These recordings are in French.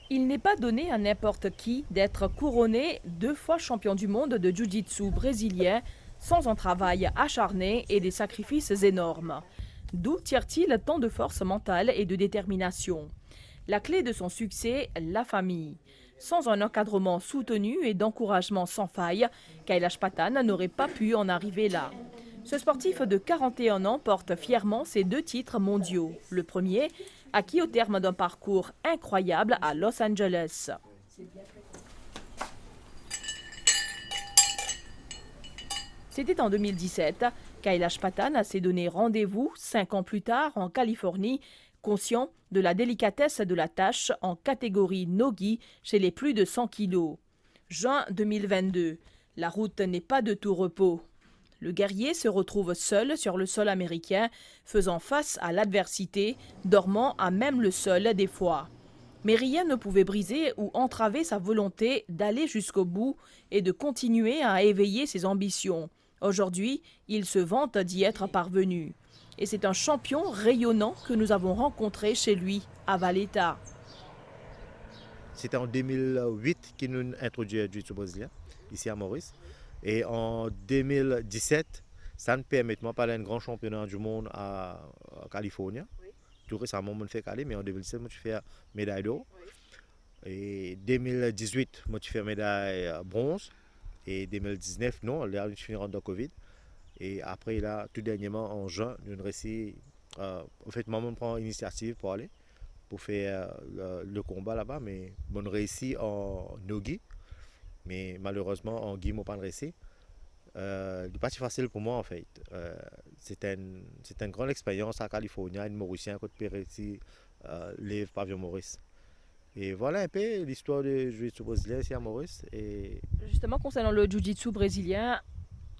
Il n'est pas donné à n'importe qui d'être couronné 2 fois champion du monde de jiu-jitsu brésilien sans un travail acharné et des sacrifices énormes. D'où tire-t-il tant de force mentale et de détermination? La clé de son succès, la famille. Sans un encadrement soutenu et d'encouragement sans faille, Kailash Patan n'aurait pas pu en arriver là. Ce sportif de 41 ans porte fièrement ses 2 titres mondiaux. Le premier, acquis au terme d'un parcours incroyable à Los Angeles. C'était en 2017. Kailash Patan s'est donné rendez-vous 5 ans plus tard en Californie, conscient de la délicatesse de la tâche en catégorie Nogi chez les plus de 100 kilos. Juin 2022. La route n'est pas de tout repos. Le guerrier se retrouve seul sur le sol américain, faisant face à l'adversité, dormant à même le sol des fois. Mais rien ne pouvait briser ou entraver sa volonté d'aller jusqu'au bout et de continuer à éveiller ses ambitions. Aujourd'hui, il se vante d'y être parvenu. Et c'est un champion rayonnant que nous avons rencontré chez lui, à Valletta. C'était en 2008 qu'il nous introduit le jiu-jitsu brésilien, ici à Maurice. Et en 2017, ça nous permet de parler d'un grand championnat du monde à Californie. Tout récemment, on fait Cali, mais en 2017, je fais médaille d'or. Et 2018, je fais médaille bronze. Et 2019, non, là, je suis rentré dans Covid. Et après, là, tout dernièrement, en juin, nous avons réussi. En fait, moi, je prends l'initiative pour aller, pour faire le combat là-bas. Mais on réussi en Nogi. Mais malheureusement, en Guy, je n'ai pas réussi. C'est pas si facile pour moi en fait. C'est une grande expérience à Californie, une Mauricien qui peut réussir les pavillons Maurice. Et voilà un peu l'histoire du jiu-jitsu brésilien ici à Maurice. Et Justement, concernant le jiu-jitsu brésilien,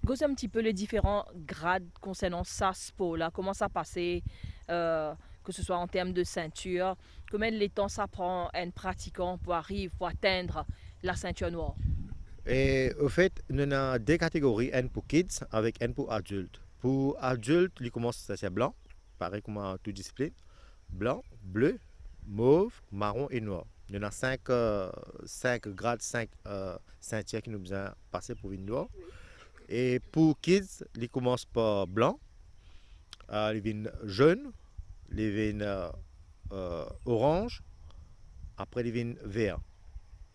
gosse un petit peu les différents grades concernant ça, sport-là. Comment ça passait, que ce soit en termes de ceinture, combien de temps ça prend un pratiquant pour arriver, pour atteindre la ceinture noire? Et au fait, nous avons deux catégories, une pour kids avec une pour adultes. Pour adultes, il commence à c'est blanc, pareil comme à toute discipline. Blanc, bleu, mauve, marron et noir. Il y en a 5 grades, 5 ceintures qui nous besoin passer pour une noire. Et pour kids, il commence par blanc, il vient jaune, il vient orange, après il vient vert.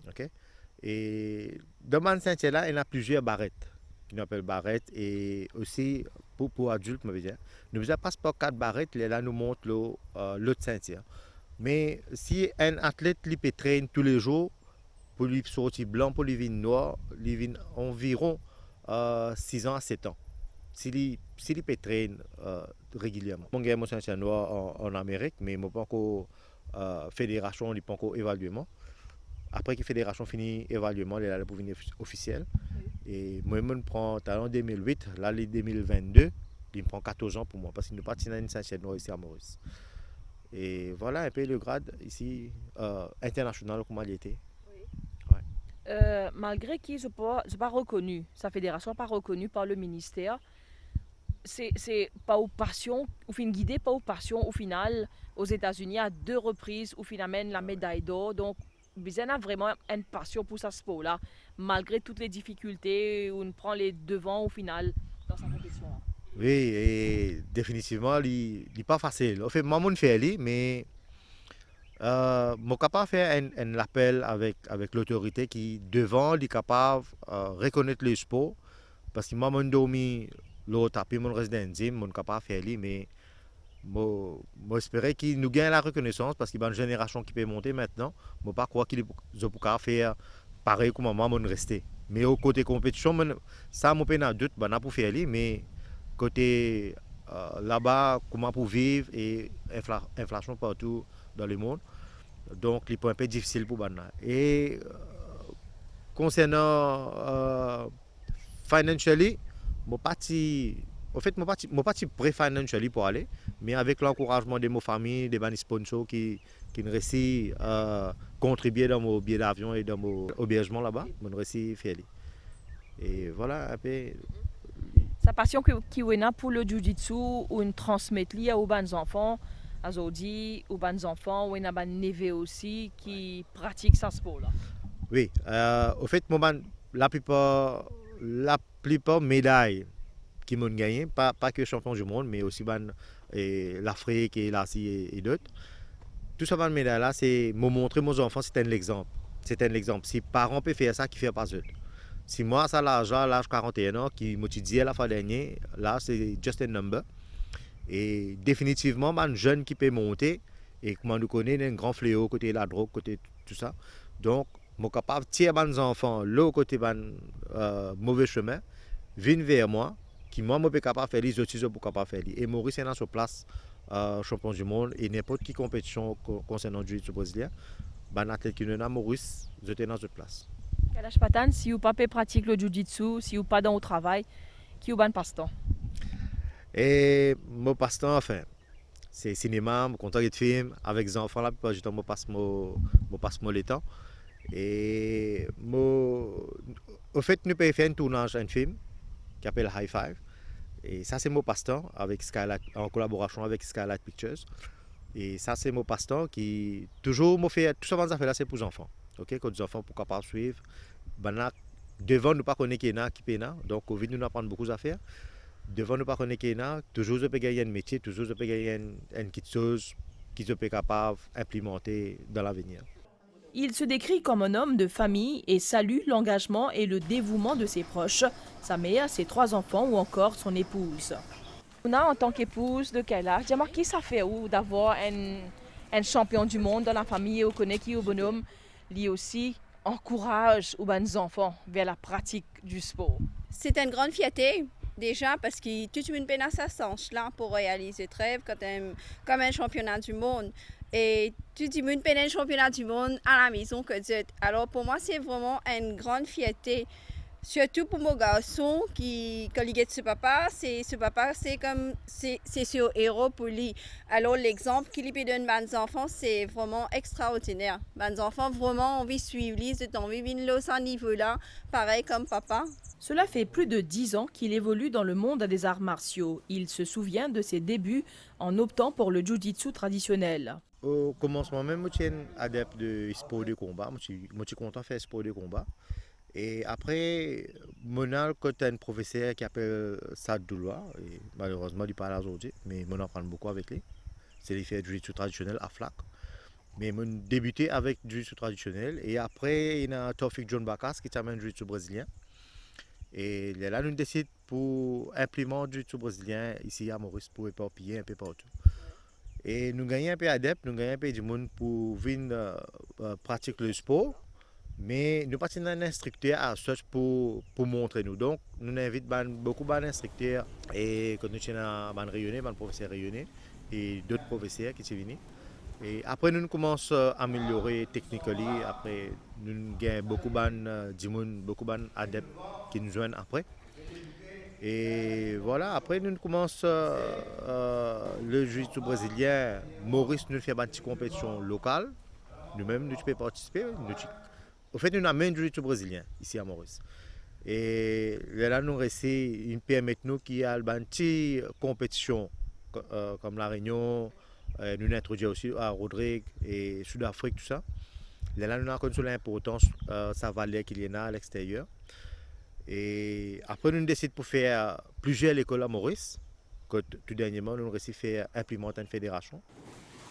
Ok. Et dans ma ceinture-là, il y a plusieurs barrettes, qu'on appelle barrettes. Et aussi, pour adultes, nous ne passons pas 4 barrettes, là, nous montre l'autre ceinture. Mais si un athlète lui peut traîner tous les jours, pour lui sortir blanc, pour lui venir noir, lui vient environ 6 ans à 7 ans. S'il peut traîner régulièrement. Mon gars, mon ceinture noir en Amérique, mais mon pas encore fédération, il pas encore évaluement. Après que la fédération finit l'évaluement, elle est là pour venir officiel. Et moi, je prends en 2008, là, les 2022, il me prend 14 ans pour moi, parce qu'il nous partit dans une ceinture noire ici à Maurice. Et voilà un peu le grade ici, international, comment il était. Ouais. Malgré qu'il n'est pas reconnu, sa fédération n'est pas reconnue par le ministère, c'est pas aux passion, ou fin guidé pas aux passion au final aux États-Unis à 2 reprises où finalement la médaille d'or. Donc, Bizen a vraiment une passion pour ce sport-là, malgré toutes les difficultés où on prend les devants au final dans sa compétition. Oui, et définitivement, il n'est pas facile. En fait, moi, je fais mais je suis capable de faire un appel avec l'autorité qui, devant, est capable de reconnaître le sport. Parce que moi, je dormi l'autre tapis, mon résident, je suis capable de faire, mais j'espère qu'il nous gagne la reconnaissance parce qu'il y a une génération qui peut monter maintenant. Je ne pas croire qu'il peut faire pareil comme moi, je resté. Mais au côté compétition, ça, je peux doute, pour faire, mais côté là-bas, comment pour vivre et inflation partout dans le monde. Donc, les points un peu difficiles pour Bana. Et concernant financially, mon parti, en fait, mon parti prêt financially pour aller, mais avec l'encouragement de mes familles, des sponsors qui réussissent à contribuer dans mon billet d'avion et dans mon hébergement là-bas, mon réussi faire. Et voilà un peu. Sa passion que Kiwena pour le jiu-jitsu ou une transmettre aux bons enfants, Aujourd'hui, ou des enfants, ou des neveux aussi qui pratiquent ce sport-là. Oui, au fait, moi, la plupart médailles qui m'ont gagné, pas que champion du monde, mais aussi l'Afrique et l'Asie et d'autres. Tout ça, les médailles-là, c'est me montrer aux enfants, c'est un exemple. C'est un exemple. Si les parents peuvent faire ça, qui fait pas eux. Si moi, ça l'âge, à l'âge 41 ans, qui m'a dit la fois dernière, là, c'est just a number. Et définitivement, un jeune qui peut monter, et comment nous connaît, un grand fléau côté la drogue, côté tout ça. Donc, je suis capable de tirer les enfants, là, côté mauvais chemin, viennent vers moi, qui moi, je suis capable de faire, les autres, je suis capable de faire. Et Maurice est dans sa place, champion du monde, et n'importe quelle compétition concernant le jiu-jitsu brésilien, ben, athlète qui nous a Maurice, je suis dans sa place. Kailash Patan, si vous pas pratique le jiu-jitsu, si vous pas dans au travail, qui vous ban passe-temps? Et mon passe-temps, enfin, c'est cinéma, mon contact de film, avec les enfants, la plupart du temps, je passe mon temps. Et au fait, nous pouvons faire un tournage d'un film qui s'appelle High Five. Et ça, c'est mon passe-temps avec en collaboration avec Skylight Pictures. Et ça, c'est mon passe-temps qui toujours me fait tout ça, là, c'est pour les enfants. Ok, quand les enfants pour capable suivre, devant nous pas connaître qui est qui péna, donc Covid nous apprend beaucoup d'affaires. Devant nous pas connaître qui est toujours je peux gagner un métier, toujours je peux gagner une petite chose qui je peux capable d'implémenter dans l'avenir. Il se décrit comme un homme de famille et salue l'engagement et le dévouement de ses proches, sa mère, ses 3 enfants ou encore son épouse. Una, en tant qu'épouse de Kailash, dis-moi qui ça fait ou d'avoir un champion du monde dans la famille ou connaît qui au bonhomme, lui aussi encourage les enfants vers la pratique du sport. C'est une grande fierté. Déjà parce que toute une peine à sa sens là pour réaliser le rêve comme un championnat du monde. Et toute une peine un championnat du monde à la maison que Dieu. Alors pour moi c'est vraiment une grande fierté. Surtout pour mon garçon qui quand il est ce papa c'est comme c'est son héros pour lui. Alors l'exemple qu'il lui donne aux enfants c'est vraiment extraordinaire. Les enfants vraiment envie de suivre lui, ils ont envie de venir à ce niveau-là, pareil comme papa. Cela fait plus de 10 ans qu'il évolue dans le monde des arts martiaux. Il se souvient de ses débuts en optant pour le jiu-jitsu traditionnel. Au commencement même, je suis adepte de sport de combat. Je suis content de faire sport de combat. Et après, mon quand un professeur qui appelle Sad Doulois, et malheureusement il parle aujourd'hui, mais on apprend beaucoup avec lui. C'est lui fait du jiu-jitsu traditionnel à Flac. Mais j'ai débuté avec du jiu-jitsu traditionnel et après il y a Tofik John Bakas qui t'amène du jiu-jitsu brésilien. Et là, nous décidons pour implémenter du jiu-jitsu brésilien ici à Maurice pour éparpiller un peu partout. Et nous gagnons un peu d'adeptes, nous gagnons un peu du monde pour venir pratiquer le sport. Mais nous passons un instructeur à search pour montrer nous. Donc, nous invitons beaucoup d'instructeurs et quand nous sommes en réunion, un professeur réunion et d'autres professeurs qui sont venus. Et après, nous commençons à améliorer techniquement. Après, nous gagnons beaucoup d'adeptes qui nous joignent après. Et voilà, après, nous commençons le jiu-jitsu brésilien. Maurice nous fait une petite compétition locale. Nous-mêmes, nous pouvons participer. Au fait, nous avons un jiu-jitsu brésilien ici à Maurice. Et là, nous réussi, permet nous qu'il y a une petite compétition comme la Réunion. Nous introduisons aussi à Rodrigue et Sud-Afrique, tout ça. Là, nous avons connu l'importance ça valait qu'il y en a à l'extérieur. Et après, nous décidons pour faire plusieurs écoles à Maurice. Tout dernièrement, nous avons réussi à faire implémenter une fédération.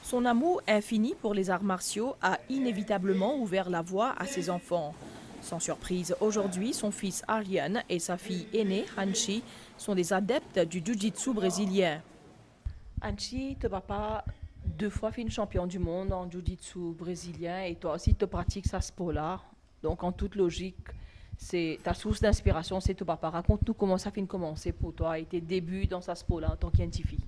Son amour infini pour les arts martiaux a inévitablement ouvert la voie à ses enfants. Sans surprise, aujourd'hui, son fils Ariane et sa fille aînée, Hanchi, sont des adeptes du jiu-jitsu brésilien. Hanchi, ton papa, 2 fois fait champion du monde en jiu-jitsu brésilien et toi aussi, tu pratiques ce sport-là. Donc, en toute logique, c'est ta source d'inspiration, c'est ton papa. Raconte-nous comment ça fait commencer pour toi et tes débuts dans ce sport-là en tant qu'individu.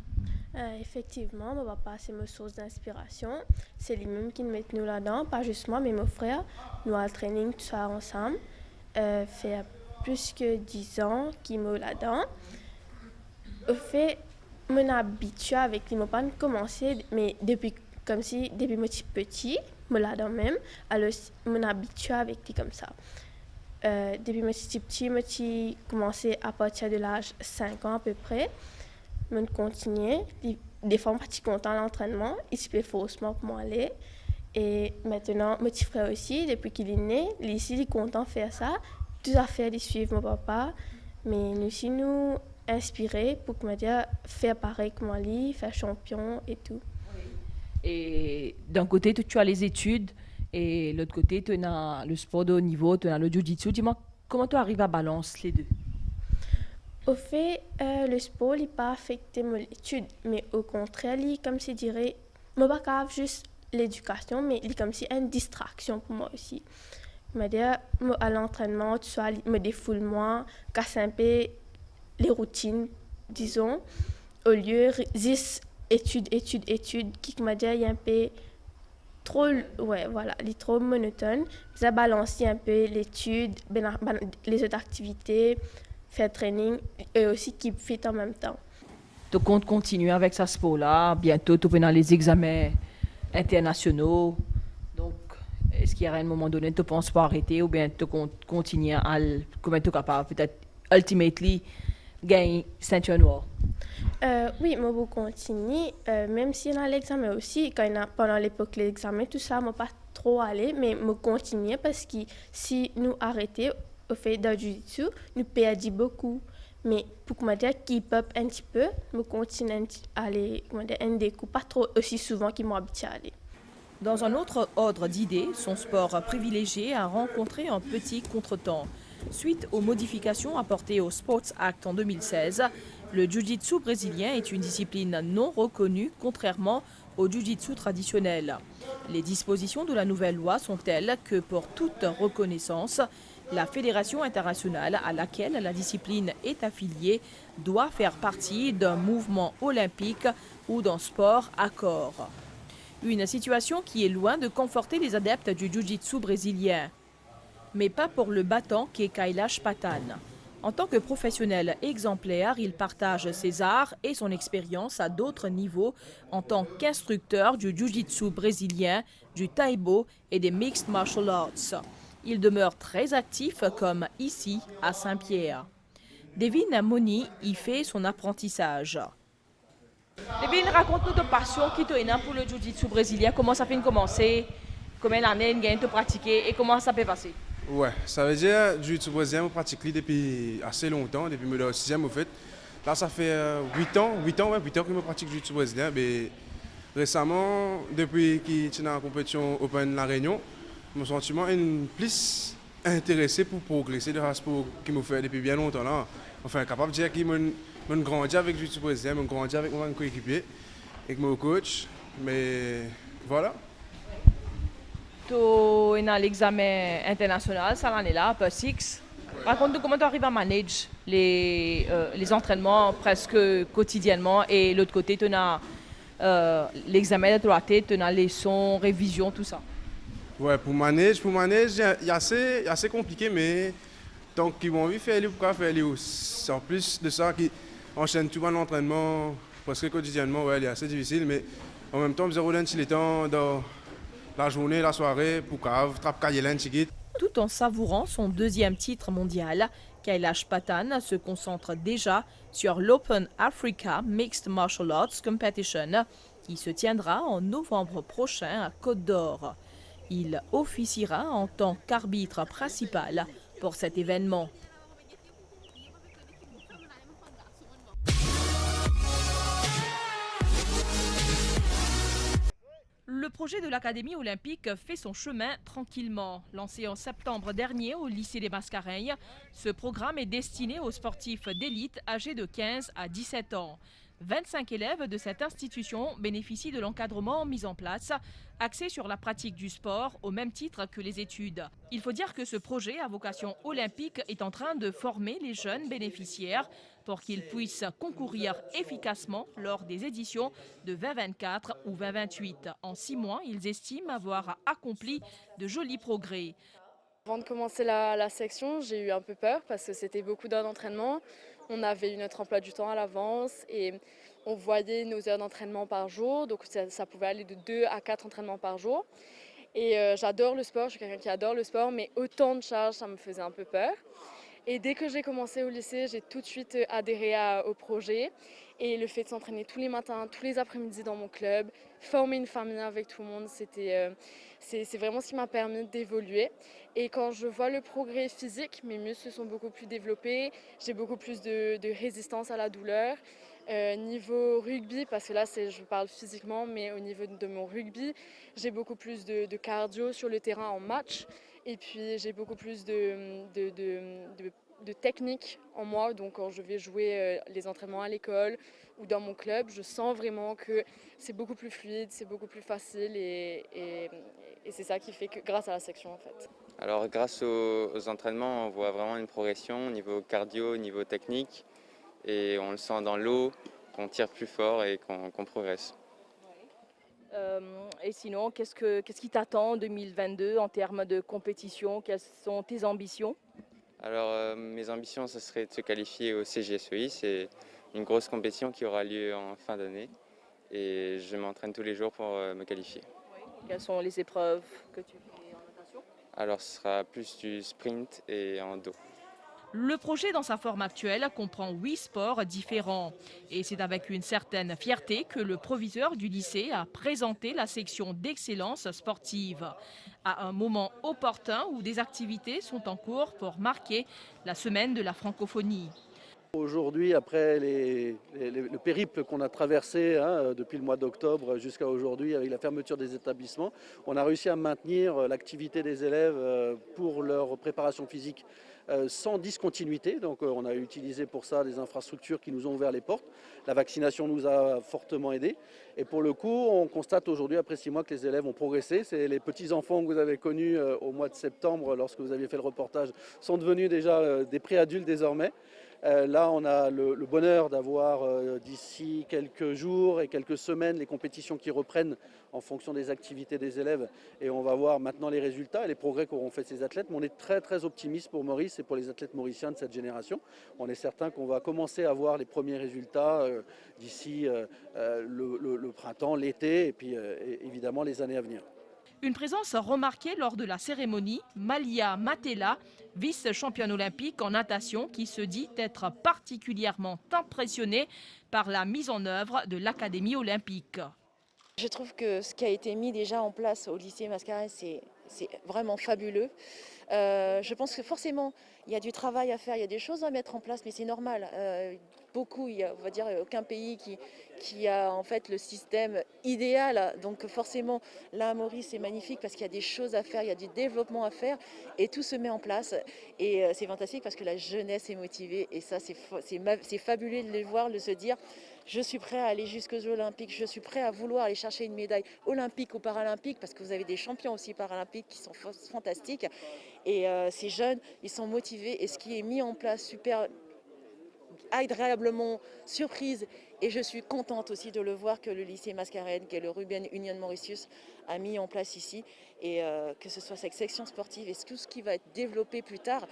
Effectivement, mon papa, c'est ma source d'inspiration. C'est lui-même qui nous met nous là-dedans, pas juste moi, mais mon frère. Nous avons le training tout ça ensemble. Fait plus que 10 ans qu'il me là-dedans. Au fait, mon habitué avec lui, mon papa commencé, mais depuis mon petit, me là-dedans même. Alors, mon habitué avec lui comme ça. Depuis mon petit, j'ai commencé à partir de l'âge 5 ans à peu près. Je continuais. des fois, je suis content à l'entraînement. Il se fait faussement pour m'aller. Et maintenant, mon petit frère aussi, depuis qu'il est né, il est content de faire ça. Tout à fait, il suit mon papa. Mais nous aussi, nous inspirer pour que me dire faire pareil que moi, faire champion et tout. Et d'un côté, tu as les études et de l'autre côté, tu as le sport de haut niveau, tu as le jiu-jitsu. Dis-moi, comment tu arrives à balancer les deux? Au fait, le sport n'a pas affecté mon étude, mais au contraire, comme si dirait, je ne pas juste l'éducation, mais il est comme si une distraction pour moi aussi. C'est-à-dire, à l'entraînement, tu vois, me défoule moins, casse un peu les routines, disons, au lieu de études, qui m'a dit, il y a un peu trop, ouais, voilà, il est trop monotone. Ça balance un peu l'étude, les autres activités, faire training et aussi keep fit en même temps. Tu comptes continuer avec ce sport-là. Bientôt, tu vas dans les examens internationaux. Donc, est-ce qu'il y a un moment donné, tu penses pas arrêter ou bien tu comptes continuer à, comment tu es capable, peut-être, ultimately, gagner ceinture noire? Oui, moi, je continue, même si dans l'examen aussi, pendant l'époque de l'examen, tout ça, je pas trop allé, mais je continue parce que si nous arrêtons au fait de jiu-jitsu, nous perdons beaucoup. Mais pour que je keep up un petit peu, je continue à aller un des coups, pas trop aussi souvent qu'ils m'ont habitué à aller. Dans un autre ordre d'idées, son sport privilégié a rencontré un petit contretemps. Suite aux modifications apportées au Sports Act en 2016, le jiu-jitsu brésilien est une discipline non reconnue, contrairement au jiu-jitsu traditionnel. Les dispositions de la nouvelle loi sont telles que pour toute reconnaissance, la fédération internationale à laquelle la discipline est affiliée doit faire partie d'un mouvement olympique ou d'un sport à corps. Une situation qui est loin de conforter les adeptes du jiu-jitsu brésilien. Mais pas pour le battant qu'est Kailash Patan. En tant que professionnel exemplaire, il partage ses arts et son expérience à d'autres niveaux en tant qu'instructeur du jiu-jitsu brésilien, du taïbo et des mixed martial arts. Il demeure très actif comme ici à Saint-Pierre. Devin Moni y fait son apprentissage. Devin, raconte-nous ta passion qui te est pour le jiu-jitsu brésilien. Comment ça fait commencer? Combien d'années tu as pratiqué et comment ça peut passer? Ouais, ça veut dire que jiu-jitsu brésilien, je pratique depuis assez longtemps, depuis le 6e au fait. Là, ça fait 8 ans que je pratique jiu-jitsu brésilien. Mais récemment, depuis que je suis dans la compétition Open La Réunion, mon sentiment est plus intéressé pour progresser dans le sport qui me fait depuis bien longtemps. Là. Enfin, capable de dire que je grandis avec jiu-jitsu brésilien, je grandis avec mon coéquipier, avec mon coach. Mais voilà. Tu es dans l'examen international, ça l'année là, pas 6. Raconte-nous comment tu arrives à manager les entraînements presque quotidiennement et l'autre côté, tu as l'examen de droit, tu as les leçons, révision, tout ça. Ouais, pour manager, c'est assez compliqué, mais tant qu'ils vont envie de faire, pourquoi faire les c'est en plus de ça qui enchaîne tout l'entraînement presque quotidiennement, ouais, il est assez difficile, mais en même temps, zéro lunch, il est temps dans la journée, la soirée, pour cave, trappe caillelin, chiquite. Tout en savourant son 2e titre mondial, Kailash Patan se concentre déjà sur l'Open Africa Mixed Martial Arts Competition qui se tiendra en novembre prochain à Côte d'Or. Il officiera en tant qu'arbitre principal pour cet événement. Le projet de l'Académie olympique fait son chemin tranquillement. Lancé en septembre dernier au lycée des Mascareignes, ce programme est destiné aux sportifs d'élite âgés de 15 à 17 ans. 25 élèves de cette institution bénéficient de l'encadrement mis en place, axé sur la pratique du sport au même titre que les études. Il faut dire que ce projet à vocation olympique est en train de former les jeunes bénéficiaires pour qu'ils puissent concourir efficacement lors des éditions de 2024 ou 2028. En 6 mois, ils estiment avoir accompli de jolis progrès. Avant de commencer la section, j'ai eu un peu peur parce que c'était beaucoup d'heures d'entraînement. On avait notre emploi du temps à l'avance et on voyait nos heures d'entraînement par jour. Donc ça pouvait aller de 2 à 4 entraînements par jour. Et j'adore le sport, je suis quelqu'un qui adore le sport, mais autant de charges, ça me faisait un peu peur. Et dès que j'ai commencé au lycée, j'ai tout de suite adhéré au projet. Et le fait de s'entraîner tous les matins, tous les après-midi dans mon club, former une famille avec tout le monde, c'est vraiment ce qui m'a permis d'évoluer. Et quand je vois le progrès physique, mes muscles sont beaucoup plus développés, j'ai beaucoup plus de résistance à la douleur. Niveau rugby, parce que là je parle physiquement, mais au niveau de mon rugby, j'ai beaucoup plus de cardio sur le terrain en match. Et puis j'ai beaucoup plus de technique en moi. Donc quand je vais jouer les entraînements à l'école ou dans mon club, je sens vraiment que c'est beaucoup plus fluide, c'est beaucoup plus facile et c'est ça qui fait que grâce à la section en fait. Alors grâce aux entraînements, on voit vraiment une progression au niveau cardio, au niveau technique et on le sent dans l'eau, qu'on tire plus fort et qu'on progresse. Et sinon, qu'est-ce qui t'attend en 2022 en termes de compétition? Quelles sont tes ambitions? Alors mes ambitions, ce serait de se qualifier au CJSEI, c'est une grosse compétition qui aura lieu en fin d'année et je m'entraîne tous les jours pour me qualifier. Quelles sont les épreuves que tu fais en natation? Alors ce sera plus du sprint et en dos. Le projet dans sa forme actuelle comprend 8 sports différents. Et c'est avec une certaine fierté que le proviseur du lycée a présenté la section d'excellence sportive. À un moment opportun où des activités sont en cours pour marquer la semaine de la francophonie. Aujourd'hui, après le périple qu'on a traversé depuis le mois d'octobre jusqu'à aujourd'hui avec la fermeture des établissements, on a réussi à maintenir l'activité des élèves pour leur préparation physique sans discontinuité. Donc on a utilisé pour ça des infrastructures qui nous ont ouvert les portes. La vaccination nous a fortement aidés. Et pour le coup, on constate aujourd'hui, après 6 mois, que les élèves ont progressé. C'est les petits-enfants que vous avez connus au mois de septembre, lorsque vous aviez fait le reportage, sont devenus déjà des préadultes désormais. Là, on a le bonheur d'avoir d'ici quelques jours et quelques semaines les compétitions qui reprennent en fonction des activités des élèves. Et on va voir maintenant les résultats et les progrès qu'auront fait ces athlètes. Mais on est très très optimiste pour Maurice et pour les athlètes mauriciens de cette génération. On est certain qu'on va commencer à voir les premiers résultats d'ici le printemps, l'été et puis évidemment les années à venir. Une présence remarquée lors de la cérémonie, Malia Matela, vice-championne olympique en natation, qui se dit être particulièrement impressionnée par la mise en œuvre de l'Académie olympique. Je trouve que ce qui a été mis déjà en place au lycée Mascaret, c'est vraiment fabuleux. Je pense que forcément, il y a du travail à faire, il y a des choses à mettre en place, mais c'est normal. On va dire, aucun pays qui a en fait le système idéal. Donc forcément, là à Maurice, c'est magnifique parce qu'il y a des choses à faire, il y a du développement à faire et tout se met en place. Et c'est fantastique parce que la jeunesse est motivée et ça, c'est fabuleux de les voir, de se dire je suis prêt à aller jusqu'aux Jeux olympiques, je suis prêt à vouloir aller chercher une médaille olympique ou paralympique parce que vous avez des champions aussi paralympiques qui sont fantastiques. Et ces jeunes, ils sont motivés et ce qui est mis en place, super agréablement surprise. Et je suis contente aussi de le voir que le lycée Mascareignes, que le Ruben Union Mauritius a mis en place ici. Et que ce soit cette section sportive et tout ce qui va être développé plus tard,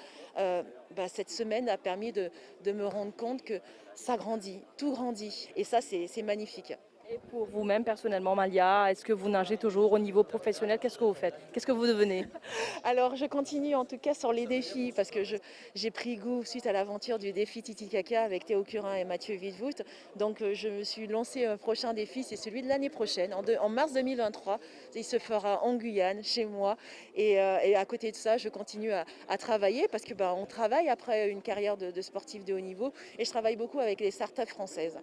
cette semaine a permis de me rendre compte que ça grandit, tout grandit. Et ça, c'est magnifique. Et pour vous-même, personnellement, Malia, est-ce que vous nagez toujours au niveau professionnel? Qu'est-ce que vous faites? Qu'est-ce que vous devenez? Alors, je continue en tout cas sur les défis parce que j'ai pris goût suite à l'aventure du défi Titicaca avec Théo Curin et Mathieu Wittvoet. Donc, je me suis lancé un prochain défi, c'est celui de l'année prochaine. En mars 2023, il se fera en Guyane, chez moi. Et à côté de ça, je continue à travailler parce que on travaille après une carrière de sportif de haut niveau. Et je travaille beaucoup avec les startups françaises.